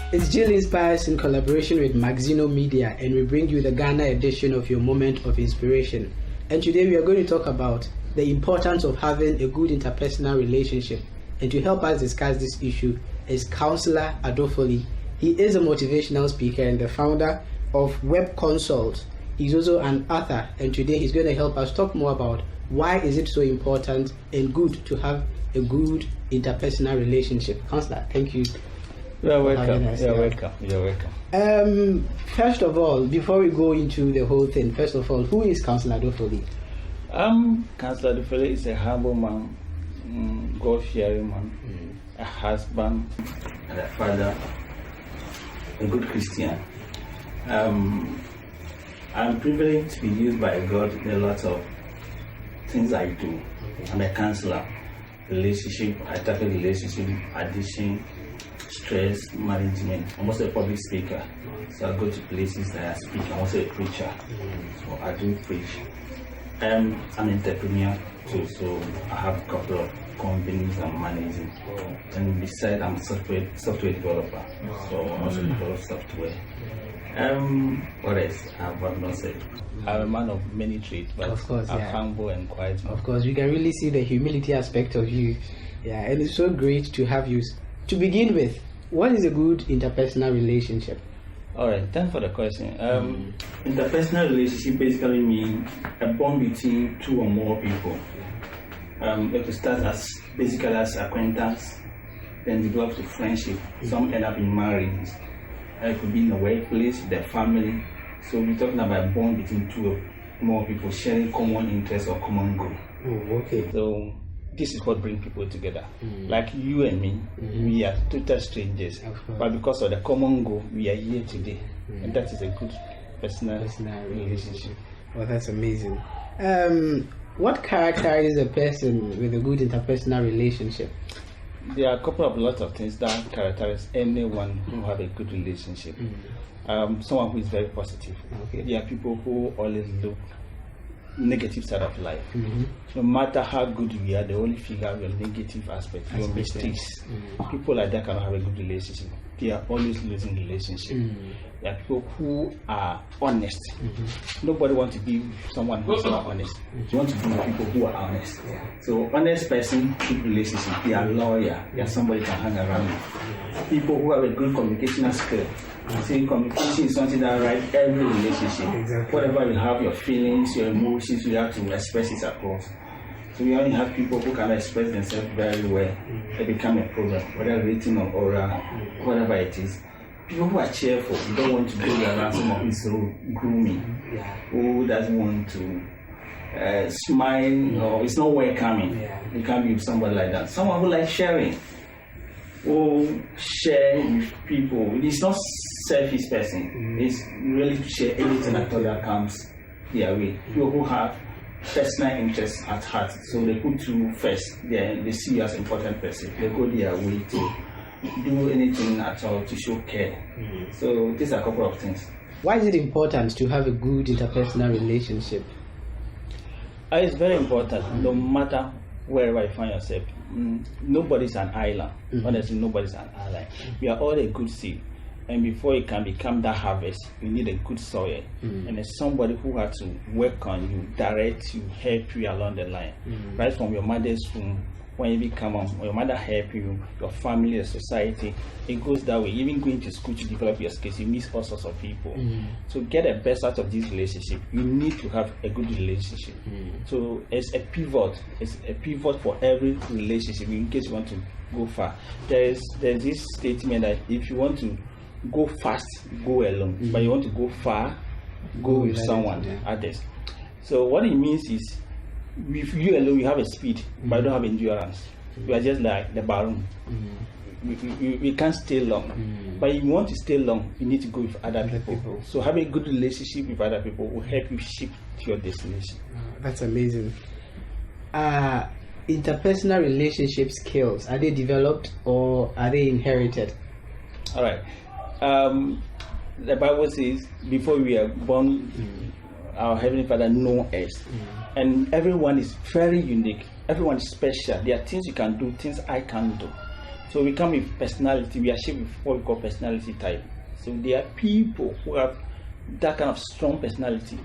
It's Jill Inspires in collaboration with Magzino Media, and we bring you the Ghana edition of your Moment of Inspiration. And today we are going to talk about the importance of having a good interpersonal relationship. And to help us discuss this issue is Counselor Adofoli. He is a motivational speaker and the founder of Web Consult. He's also an author, and today he's going to help us talk more about why is it so important and good to have a good interpersonal relationship. Counselor, thank you. You're welcome. You're welcome. First of all, before we go into the whole thing, first of all, who is Counselor Adofoli? Counselor Adofoli is a humble man, God-fearing man, a husband, and a father, a good Christian. I'm privileged to be used by God in a lot of things I do. I'm a counselor, relationship, I tackle relationship, addiction, stress management. I'm also a public speaker, so I go to places that I speak. I'm also a preacher, so I do preach. I'm an entrepreneur too, so I have a couple of companies I'm managing. And besides, I'm a software developer, so I also develop software. What else? I've not said. I'm a man of many traits, but of course, I'm humble and quiet. Of course, we can really see the humility aspect of you. Yeah, and it's so great to have you. To begin with, what is a good interpersonal relationship? All right, thanks for the question. Interpersonal relationship basically means a bond between two or more people. It starts as basically as acquaintance, then develop to friendship. Some end up in marriages. It could be in the workplace, their family. So we're talking about a bond between two or more people sharing common interests or common goal. Oh, okay. So this is what brings people together. Like you and me, we are total strangers, but because of the common goal, we are here today, and that is a good personal relationship. Well, that's amazing. What characterizes a person with a good interpersonal relationship? There are a couple of lots of things that characterize anyone who have a good relationship. Someone who is very positive. Okay. There are people who always look negative side of life. No matter how good we are, they only figure out your negative aspects, your mistakes. People like that cannot have a good relationship. They are always losing relationship. There are people who are honest. Nobody wants to be someone who is not honest. You want to be with people who are honest. So honest person, good relationship. They are loyal. They are somebody can hang around with. People who have a good communication skill. See, communication is something that writes every relationship. Exactly. Whatever you have, your feelings, your emotions, you have to express it across. So we only have people who can express themselves very well. They become a problem, whether written or oral, whatever it is. People who are cheerful, you don't want to go around someone who is so gloomy, who doesn't want to smile, or it's not welcoming. You can't be with somebody like that. Someone who likes sharing, who share with people. It's not selfish person. It's really to share anything at all that comes their way. People who have personal interests at heart, so they put you first. They see you as an important person. They go their way to do anything at all to show care. So these are a couple of things. Why is it important to have a good interpersonal relationship? It's very important, no matter wherever you find yourself. Nobody's an island. Honestly, nobody's an island. We are all a good seed. And before it can become that harvest, you need a good soil. And there's somebody who has to work on you, direct you, help you along the line. Right from your mother's womb, when you become your mother help you, your family, the society, it goes that way. Even going to school to develop your skills, you meet all sorts of people. So get the best out of this relationship, you need to have a good relationship. So it's a pivot for every relationship in case you want to go far. There's this statement that if you want to go fast, go alone, but you want to go far, go with someone, others. So what it means is, with you alone, you have a speed, but you don't have endurance. You are just like the balloon. We can't stay long. But if you want to stay long, you need to go with other people. So having a good relationship with other people will help you shift to your destination. That's amazing. Interpersonal relationship skills, are they developed or are they inherited? All right. The Bible says, before we are born, our Heavenly Father knows us. And everyone is very unique. Everyone is special. There are things you can do, things I can't do. So we come with personality. We are shaped with what we call personality type. So there are people who have that kind of strong personality,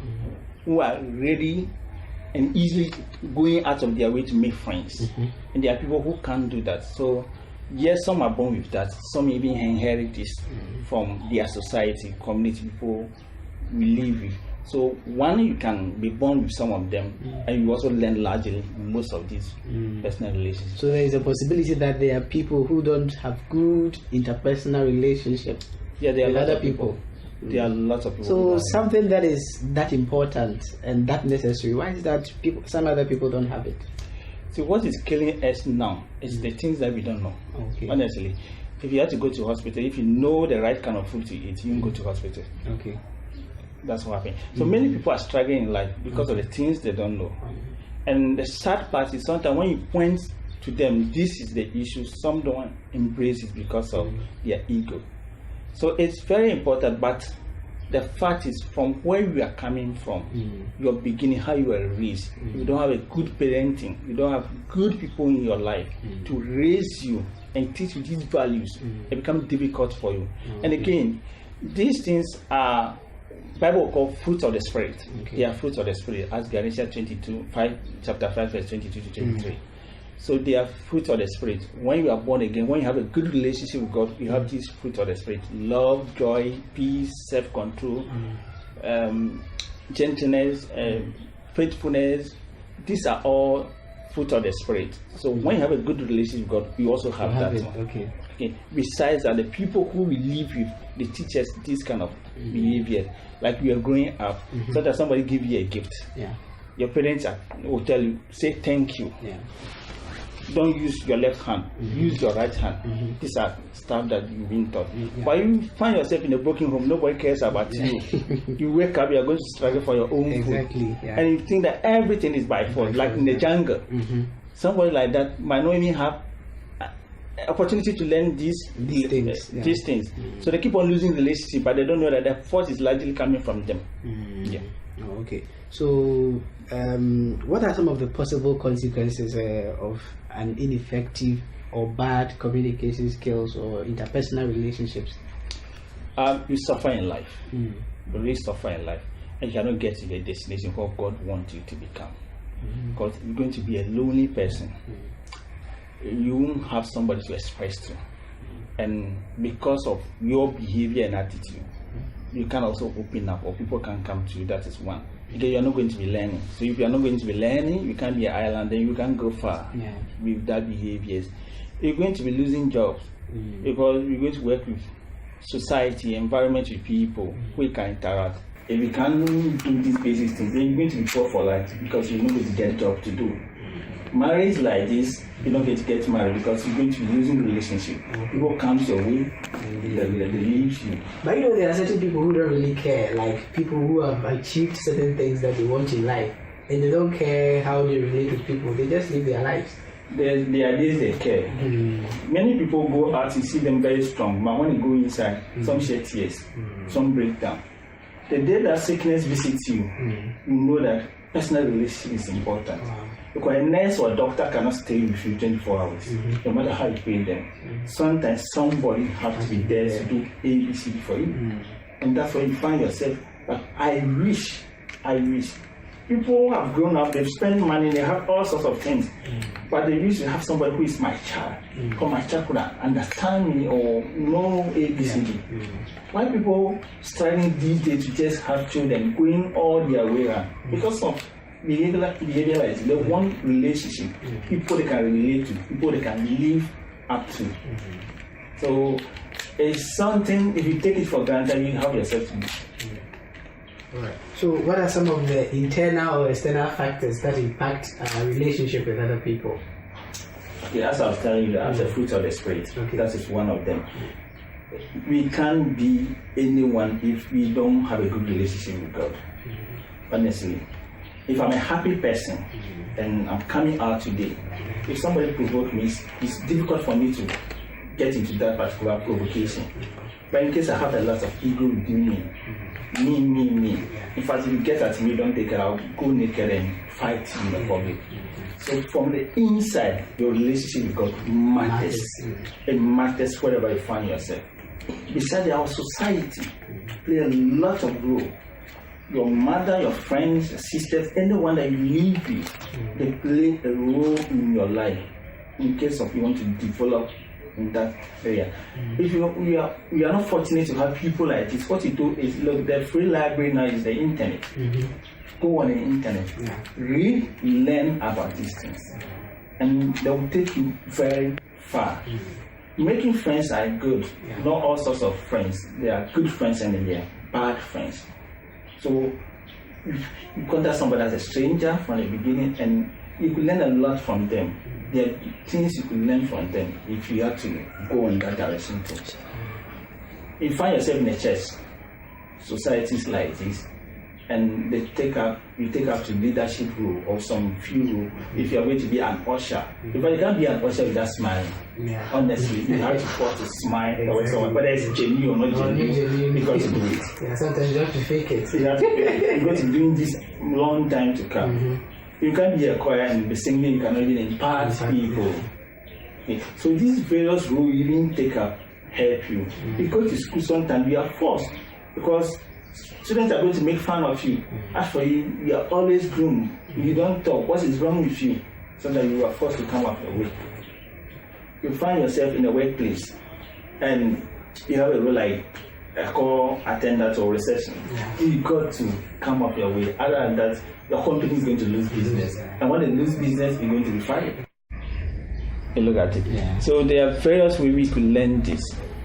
who are ready and easily going out of their way to make friends. And there are people who can't do that. So yes, some are born with that. Some even inherit this from their society, community, people we live with. So one, you can be born with some of them, and you also learn largely most of these personal relationships. So there is a possibility that there are people who don't have good interpersonal relationships there are with lots other of people. There are lots of people. So something that is that important and that necessary, why is that some other people don't have it? So what is killing us now is the things that we don't know. Okay. Honestly, if you have to go to hospital, if you know the right kind of food to eat, you can go to hospital. Okay. That's what happens. So many people are struggling in life because of the things they don't know. And the sad part is sometimes when you point to them, this is the issue, some don't embrace it because of their ego. So it's very important, but the fact is from where you are coming from, your beginning, how you were raised, you don't have a good parenting, you don't have good people in your life to raise you and teach you these values, it becomes difficult for you. And again, these things are Bible called fruits of the Spirit. They are fruits of the Spirit, as Galatians chapter 5, verse 22 to 23. So they are fruits of the Spirit. When you are born again, when you have a good relationship with God, you have these fruits of the Spirit: love, joy, peace, self-control, gentleness, faithfulness. These are all fruits of the Spirit. So when you have a good relationship with God, you also have that one. Okay. Besides that, the people who we live with, they teach us this kind of behavior. Like we are growing up, so that somebody give you a gift. Yeah. Your parents will tell you, say thank you. Yeah. Don't use your left hand, use your right hand. These are stuff that you've been taught. But you find yourself in a broken home, nobody cares about you. You wake up, you are going to struggle for your own food. Yeah. And you think that everything is by force, like in the jungle. Somebody like that might not even have opportunity to learn these things. So they keep on losing relationship, but they don't know that the force is largely coming from them. Oh, okay. So what are some of the possible consequences of an ineffective or bad communication skills or interpersonal relationships? You suffer in life. You really suffer in life, and you cannot get to the destination what God wants you to become. Because you're going to be a lonely person. You won't have somebody to express to, and because of your behavior and attitude, you can also open up, or people can come to you. That is one. Because you are not going to be learning. So if you are not going to be learning, you can't be an island, then you can't go far with that behaviors. You're going to be losing jobs because you're going to work with society, environment, with people who can interact. If you can't do these basic things, then you're going to be poor for life because you're not going to get a job to do. Marriage like this, you're not going to get married because you're going to be losing relationship. People come your way, they leave you. But you know, there are certain people who don't really care, like people who have achieved certain things that they want in life, and they don't care how they relate with people, they just live their lives. There are days they care. Many people go out, you see them very strong, but when you go inside, some shed tears, some break down. The day that sickness visits you, you know that personal relationship is important. Because a nurse or a doctor cannot stay with you 24 hours, no matter how you pay them. Sometimes somebody has to be there to do ABC for you. And that's why you find yourself. But I wish people who have grown up, they've spent money, they have all sorts of things. But they wish to have somebody who is my child, or my child could understand me or know ABCD. Why people striving these days to just have children going all their way around? Because of behavior like this. They want relationship, people they can relate to, people they can live up to. So it's something, if you take it for granted, you have yourself to do. Right. So what are some of the internal or external factors that impact our relationship with other people? Okay, as I was telling you, as a fruit of the Spirit, that is one of them. We can't be anyone if we don't have a good relationship with God. Honestly. If I'm a happy person and I'm coming out today, if somebody provokes me, it's difficult for me to get into that particular provocation. But in case I have a lot of ego within me. In fact, if you get at me, don't take it out, go naked and fight in the public. So from the inside, your relationship with God matters. It matters wherever you find yourself. Besides, our society play a lot of role. Your mother, your friends, your sisters, anyone that you live with, they play a role in your life. In case of you want to develop in that area. If you are not fortunate to have people like this, what you do is, look, the free library now is the internet. Go on the internet, read, learn about these things, and they will take you very far. Making friends are good, not all sorts of friends. There are good friends and there are bad friends. So you contact somebody as a stranger from the beginning, and you could learn a lot from them. There are things you could learn from them if you have to go in that direction too. You find yourself in a church, societies like this, and you take up to leadership role or some few role. If you are going to be an usher, if you can't be an usher without smiling, honestly, you have to force a smile or someone, whether it's genuine or not genuine, you got to do it. Yeah, sometimes you have to fake it. You have to fake it. You're going to be doing this long time to come. You can't be a choir and be singing, you cannot even impart people. Okay. So these various roles you didn't take up help you. You go to school sometimes, you are forced because students are going to make fun of you. As for you, you are always groomed. You don't talk. What is wrong with you? So that you are forced to come up your way. You find yourself in a workplace and you have a role like a call attendant or reception. You got to come up your way. Other than that, your company is going to lose business. And when they lose business, you're going to be fired. You look at it. So there are various ways we could learn this.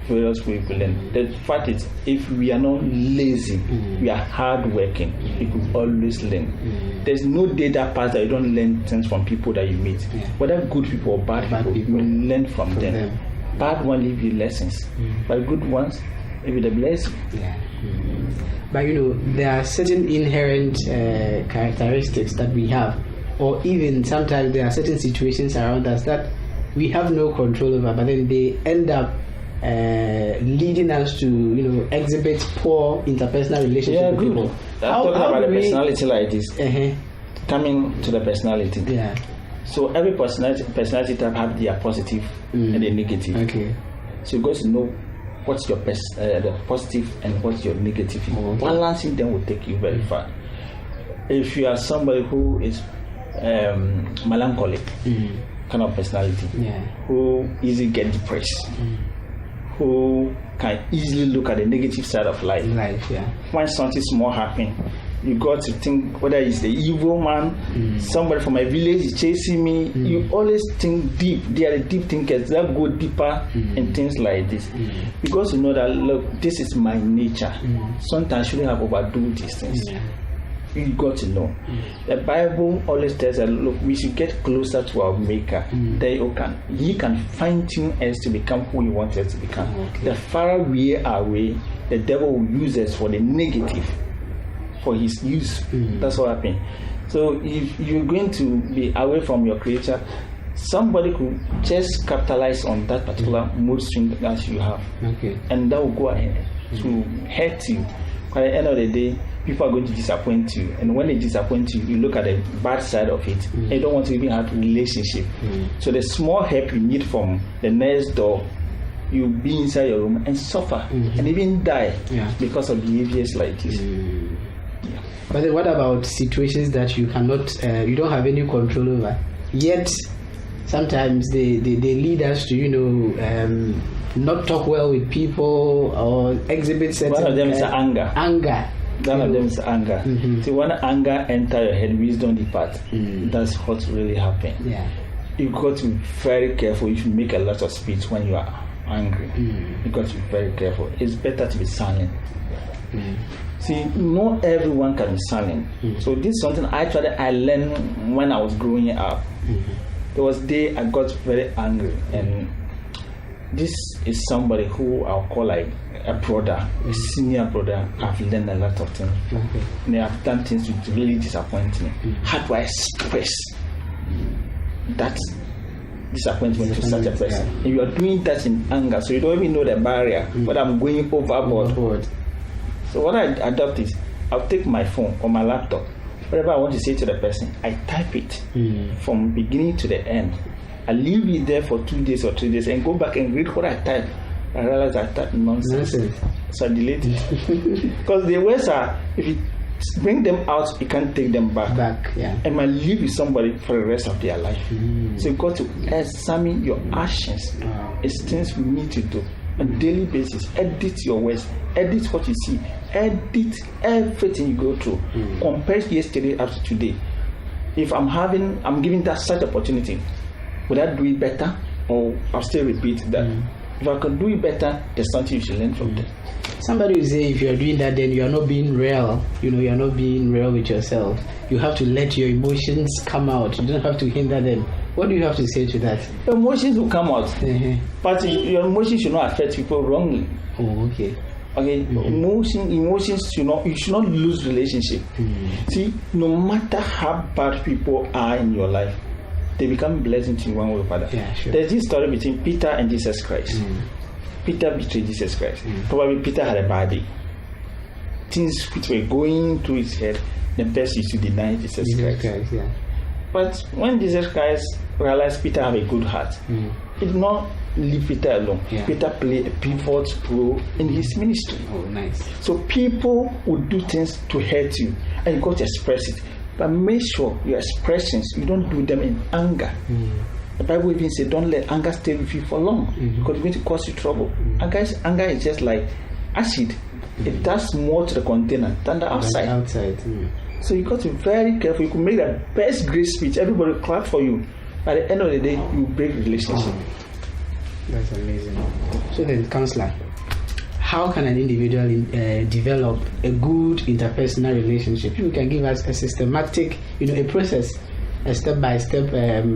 Various ways we could learn. The fact is, if we are not lazy, we are hardworking, we could always learn. There's no day that passes that you don't learn things from people that you meet. Whether good people or bad people, you learn from them. Bad ones leave you lessons, but good ones give you the blessing. But there are certain inherent characteristics that we have, or even sometimes there are certain situations around us that we have no control over, but then they end up leading us to exhibit poor interpersonal relationships with people. Talking about the personality like this, coming to the personality. So every personality type have their positive and the negative. So you got to know what's your the positive and what's your negative. Balancing them will take you very far. If you are somebody who is melancholic kind of personality, who easily get depressed, who can easily look at the negative side of life. When something small happen, you got to think whether it's the evil man, somebody from my village is chasing me. You always think deep. They are the deep thinkers that go deeper in things like this. Because you know that, look, this is my nature. Sometimes you shouldn't have overdo these things. You got to know. The Bible always tells us, look, we should get closer to our Maker. He can fine-tune us to become who He wants us to become. The farther we are away, the devil will use us for the negative, for his use. That's what happens. So if you're going to be away from your Creator, somebody could just capitalize on that particular mood swing that you have, and that will go ahead to hurt you. But at the end of the day, people are going to disappoint you, and when they disappoint you, you look at the bad side of it, and you don't want to even have a relationship. So the small help you need from the next door, you'll be inside your room and suffer and even die because of behaviors like this. But then what about situations that you cannot, you don't have any control over, yet sometimes they lead us to, not talk well with people or exhibit certain... One of them is anger. One of them is anger. So when anger enter your head, wisdom depart. That's what really happened. You got to be very careful. You should make a lot of speech when you are angry. You got to be very careful. It's better to be silent. See, not everyone can be silent. So this is something I learned when I was growing up. There was a day I got very angry, and this is somebody who I'll call like a brother, a senior brother. I've learned a lot of things. And they have done things which really disappoint me. How do I express that disappointment to such a person. And you are doing that in anger, so you don't even know the barrier, but I'm going overboard. So what I adopt is, I'll take my phone or my laptop, whatever I want to say to the person, I type it from beginning to the end. I leave it there for 2 days or 3 days and go back and read what I type. I realize I typed nonsense. So I delete it. Because the words are, if you bring them out, you can't take them back. And might live with somebody for the rest of their life. So you've got to examine your actions. It's things we need to do on a daily basis. Edit your words, edit what you see, edit everything you go through. Compare yesterday up to today. If I'm giving that such opportunity, would I do it better, or I'll still repeat that? If I can do it better, there's something you should learn from that. Somebody will say, if you are doing that, then you are not being real. You are not being real with yourself. You have to let your emotions come out. You don't have to hinder them. What do you have to say to that? Emotions will come out, but your emotions should not affect people wrongly. Oh, okay. Okay, emotions you should not lose relationship. See, no matter how bad people are in your life, they become blessing to you one way or another. There's this story between Peter and Jesus Christ. Peter betrayed Jesus Christ. Probably Peter had a bad day. Things which were going through his head, the best is to deny Jesus Christ. But when Jesus Christ realized Peter had a good heart, he did not leave Peter alone. Peter played a pivotal role in his ministry. Oh, nice. So people would do things to hurt you, and you got to express it. But make sure your expressions, you don't do them in anger. The Bible even says, don't let anger stay with you for long, because it's going to cause you trouble. Anger is just like acid. It does more to the container than the outside. So you got to be very careful. You could make the best great speech, everybody will clap for you. At the end of the day, you break relationship. That's amazing. So then, counselor, how can an individual develop a good interpersonal relationship? You can give us a systematic, a process, a step-by-step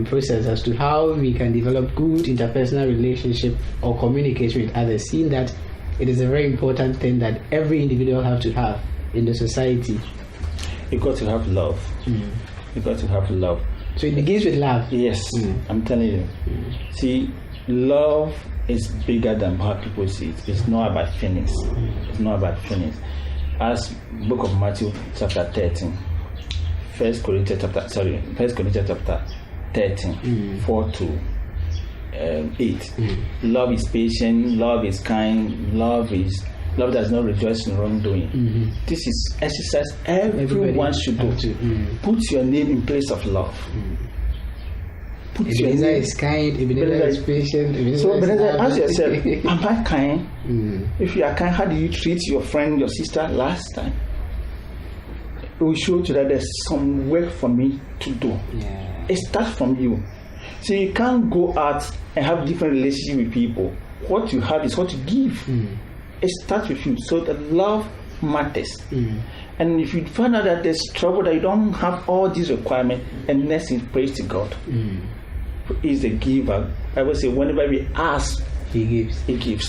process as to how we can develop good interpersonal relationship or communication with others, seeing that it is a very important thing that every individual have to have in the society. You've got to have love. You've got to have love. So it begins with love. Yes, I'm telling you. See, love is bigger than how people see it. It's not about feelings. It's not about feelings. As book of Matthew chapter 13, 1 Corinthians chapter 13, 4 to 8. Love is patient, love is kind, love does not rejoice in wrongdoing. This is exercise everyone should do. Put your name in place of love. Ebenezer is kind, Ebenezer is patient. So Ebenezer, ask yourself, am I kind? If you are kind, how do you treat your friend, your sister last time? It will show you that there's some work for me to do. It starts from you. So you can't go out and have different relationships with people. What you have is what you give. It starts with you. So the love matters. And if you find out that there's trouble, that you don't have all these requirements, and next thing, praise to God. He is a giver. I will say, whenever we ask, He gives. He gives.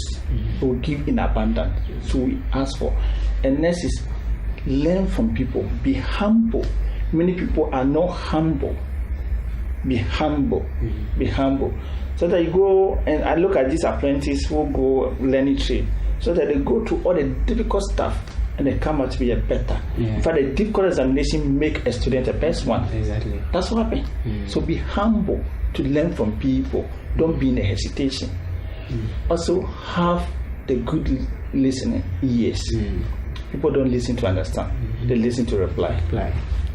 He will give in abundance. So we ask for. And next is learn from people. Be humble. Many people are not humble. Be humble. Be humble. So that you go, and I look at these apprentices who go learning trade, so that they go through all the difficult stuff and they come out to be a better. In fact, the difficult examination make a student a best one. Exactly. That's what happened. So be humble to learn from people. Don't be in a hesitation. Also have the good listening ears. People don't listen to understand. They listen to reply.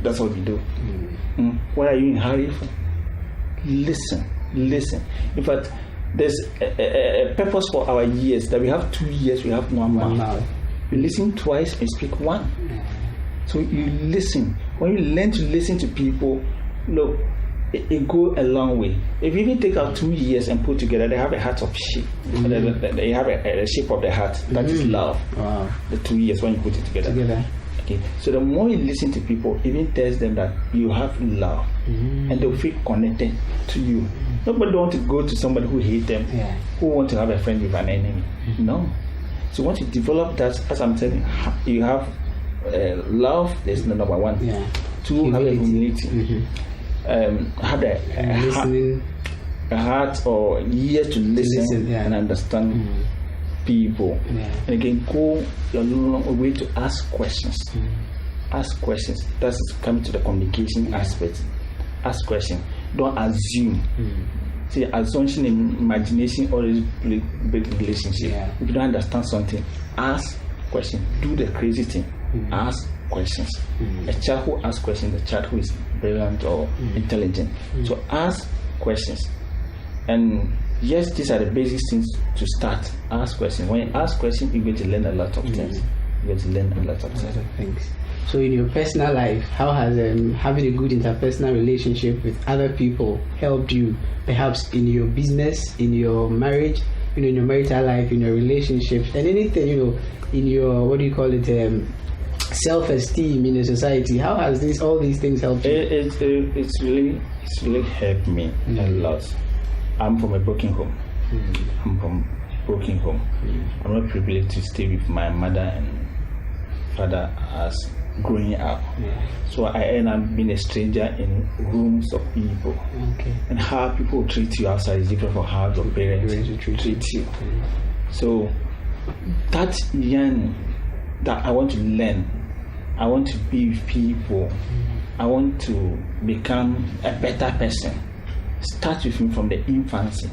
That's what we do. What are you in a hurry for? Listen. In fact, there's a purpose for our years, that we have 2 years, we have 1 mouth. You listen twice and speak one. So you listen. When you learn to listen to people, look, it go a long way. If you even take out 2 years and put together, they have a heart of sheep. They have a shape of the heart. That is love. Wow. The 2 years when you put it together. Okay. So the more you listen to people, even tells them that you have love, and they'll feel connected to you. Nobody wants to go to somebody who hates them, who want to have a friend with an enemy. No. So once you develop that, as I'm telling you, you have love. There's the number one. 2, have a humility. Have a listening. a heart or ears to listen and understand people. And again, go your long way to ask questions. Ask questions. That's coming to the communication aspect. Ask questions. Don't assume. See, assumption and imagination always break relationship. If you don't understand something, ask questions. Do the crazy thing. Ask questions. A child who asks questions, a child who is brilliant or intelligent. So ask questions. And yes, these are the basic things to start. Ask questions. When you ask questions, you're going to learn a lot of things. You're going to learn a lot of things. So in your personal life, how has having a good interpersonal relationship with other people helped you, perhaps in your business, in your marriage, in your marital life, in your relationships, and anything, in your, self-esteem in a society? How has all these things helped you? It's really helped me a lot. I'm from a broken home. I'm not privileged to stay with my mother and father as growing up. So I end up being a stranger in rooms of people. And how people treat you outside is different from how your parents treat you. So that yearning that I want to learn, I want to be with people, I want to become a better person. Start with me from the infancy.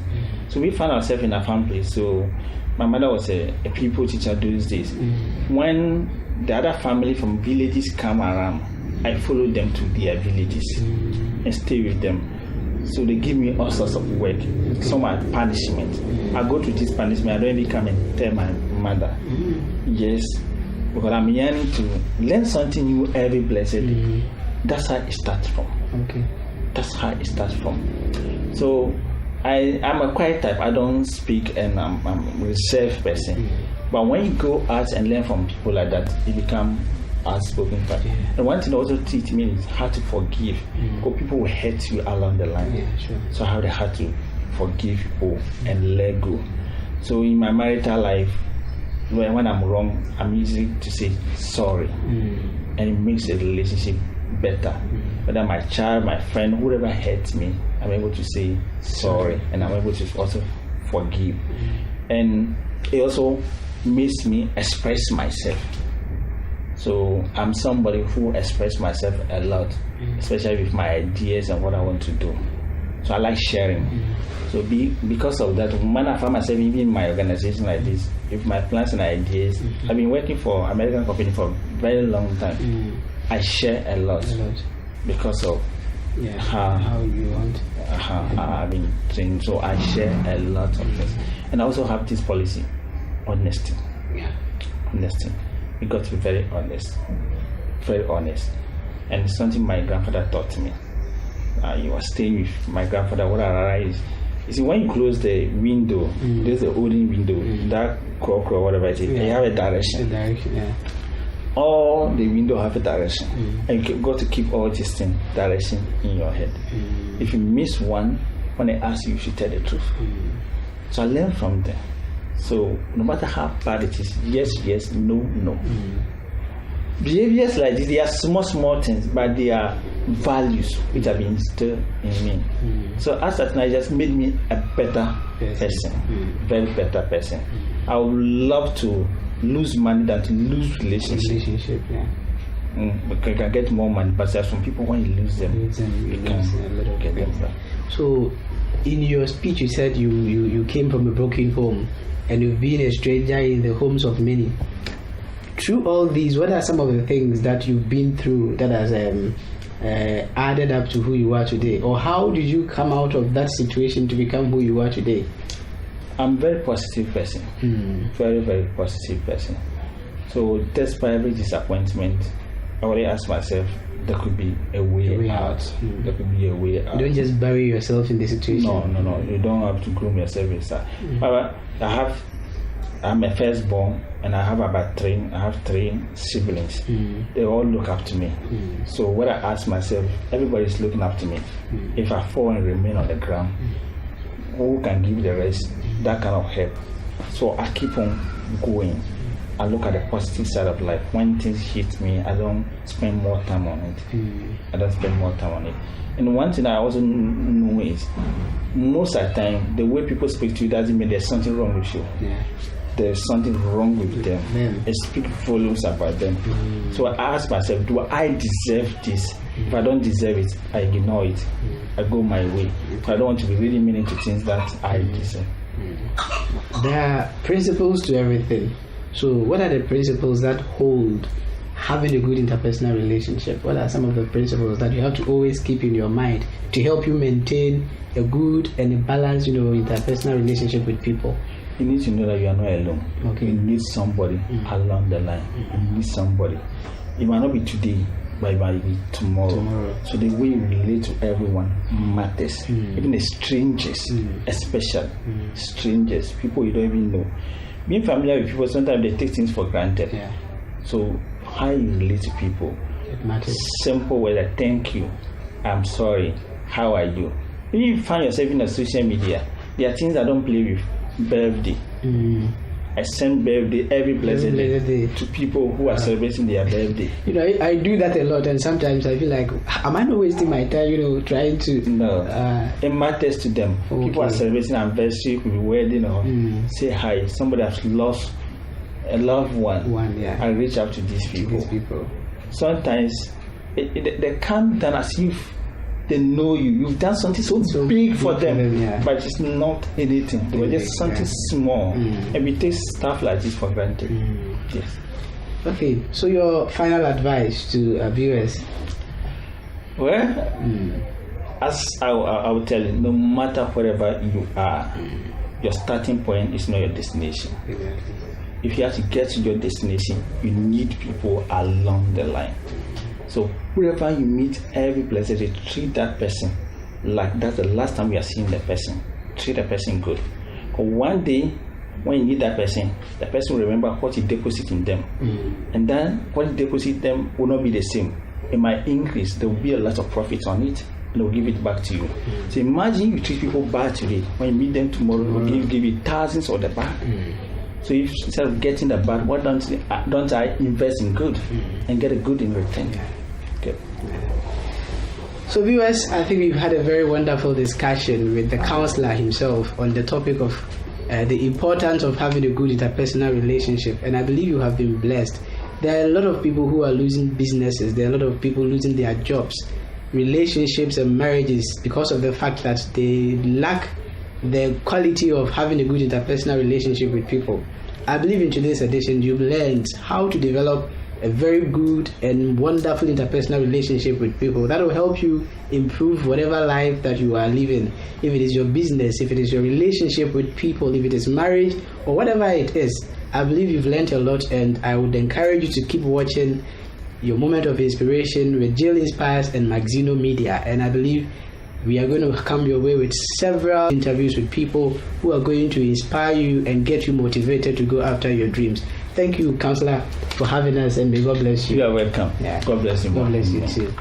So we found ourselves in a family. So my mother was a people teacher those days. When the other family from villages come around, I follow them to their villages and stay with them. So they give me all sorts of work. Some are punishment. I go to this punishment, I don't even come and tell my mother. Yes, because I'm yearning to learn something new every blessed day. That's how it starts from. That's how it starts from. So I'm a quiet type. I don't speak, and I'm a reserved person. But when you go out and learn from people like that, you become outspoken type. And one thing also teach me is how to forgive. Because people will hurt you along the line. So how they have to forgive people and let go. So in my marital life, when I'm wrong, I'm easy to say sorry, and it makes the relationship better. Whether my child, my friend, whoever hurts me, I'm able to say sorry, and I'm able to also forgive. And it also makes me express myself. So I'm somebody who expresses myself a lot, especially with my ideas and what I want to do. So I like sharing. So because of that, when I find myself even in my organization like this, with my plans and ideas, I've been working for American company for a very long time. I share a lot because of how you want. I've been trained, so I share a lot of things. And I also have this policy, honesty. Honesty. You got to be very honest. And it's something my grandfather taught me. You are staying with my grandfather. What I realized, you see, when you close the window, there's the holding window, that crook or whatever it is, you have a direction. All the window have a direction, and you got to keep all these things direction in your head. If you miss one, when they ask you should tell the truth. So I learned from them. So no matter how bad it is, yes, no. Behaviors like this, they are small things, but they are values which have been instilled in me. So as that night just made me a better person, very better person. I would love to lose money than to lose relationship. Because you can get more money, but there are some people, when you lose them, you can get them back. So in your speech you said you came from a broken home and you've been a stranger in the homes of many. Through all these, what are some of the things that you've been through that has added up to who you are today? Or how did you come out of that situation to become who you are today? I'm a very positive person. Very, very positive person. So despite every disappointment, I always ask myself, there could be a way out. There could be a way out. You don't just bury yourself in the situation. No. You don't have to groom yourself inside. However, I'm a firstborn, and I have three siblings. They all look up to me. So what I ask myself, everybody's looking up to me. If I fall and remain on the ground, who can give the rest that kind of help? So I keep on going. I look at the positive side of life. When things hit me, I don't spend more time on it. I don't spend more time on it. And one thing I also know is, most of the time, the way people speak to you doesn't mean there's something wrong with you. Yeah. There's something wrong with them. It speaks volumes about them. So I ask myself, do I deserve this? If I don't deserve it, I ignore it. I go my way. I don't want to be really meaning to things that I deserve. There are principles to everything. So what are the principles that hold having a good interpersonal relationship? What are some of the principles that you have to always keep in your mind to help you maintain a good and a balanced, interpersonal relationship with people? You need to know that you are not alone. Okay. You need somebody along the line. You need somebody. It might not be today, but it might be tomorrow. So the way you relate to everyone matters. Even the strangers, especially strangers, people you don't even know. Being familiar with people, sometimes they take things for granted. Yeah. So how you relate to people, it matters. Simple way like thank you, I'm sorry, how are you? If you find yourself in a social media, there are things I don't play with. Birthday. I send birthday every blessed day to people who are celebrating their birthday. I do that a lot, and sometimes I feel like, am I not wasting my time, trying to... No, it matters to them. Okay. People are celebrating anniversary, could be wedding, or say hi. Somebody has lost a loved one. I reach out to these people. Sometimes they come down as if they know you. You've done something so big for them, but it's not anything. They were just something small. And we take stuff like this for granted. Yes. Okay, so your final advice to viewers? Well, as I will tell you, no matter wherever you are, your starting point is not your destination. If you have to get to your destination, you need people along the line. So wherever you meet, every place, they treat that person like that's the last time you are seeing the person. Treat the person good. Because one day, when you need that person will remember what you deposit in them. And then what you deposit them will not be the same. It might increase. There will be a lot of profit on it, and they will give it back to you. So imagine you treat people bad today. When you meet them tomorrow, they will give you thousands of the bad. So if instead of getting the bad, why don't I invest in good and get a good in return? Okay. So viewers, I think we've had a very wonderful discussion with the counselor himself on the topic of the importance of having a good interpersonal relationship, and I believe you have been blessed. There are a lot of people who are losing businesses. There are a lot of people losing their jobs, relationships and marriages because of the fact that they lack the quality of having a good interpersonal relationship with people. I believe in today's edition you've learned how to develop a very good and wonderful interpersonal relationship with people that will help you improve whatever life that you are living. If it is your business, if it is your relationship with people, if it is marriage or whatever it is, I believe you've learned a lot, and I would encourage you to keep watching your Moment of Inspiration with Jill Inspires and Maxino Media. And I believe we are going to come your way with several interviews with people who are going to inspire you and get you motivated to go after your dreams. Thank you, Counselor, for having us, and may God bless you. You are welcome. Yeah. God bless you. God bless you too.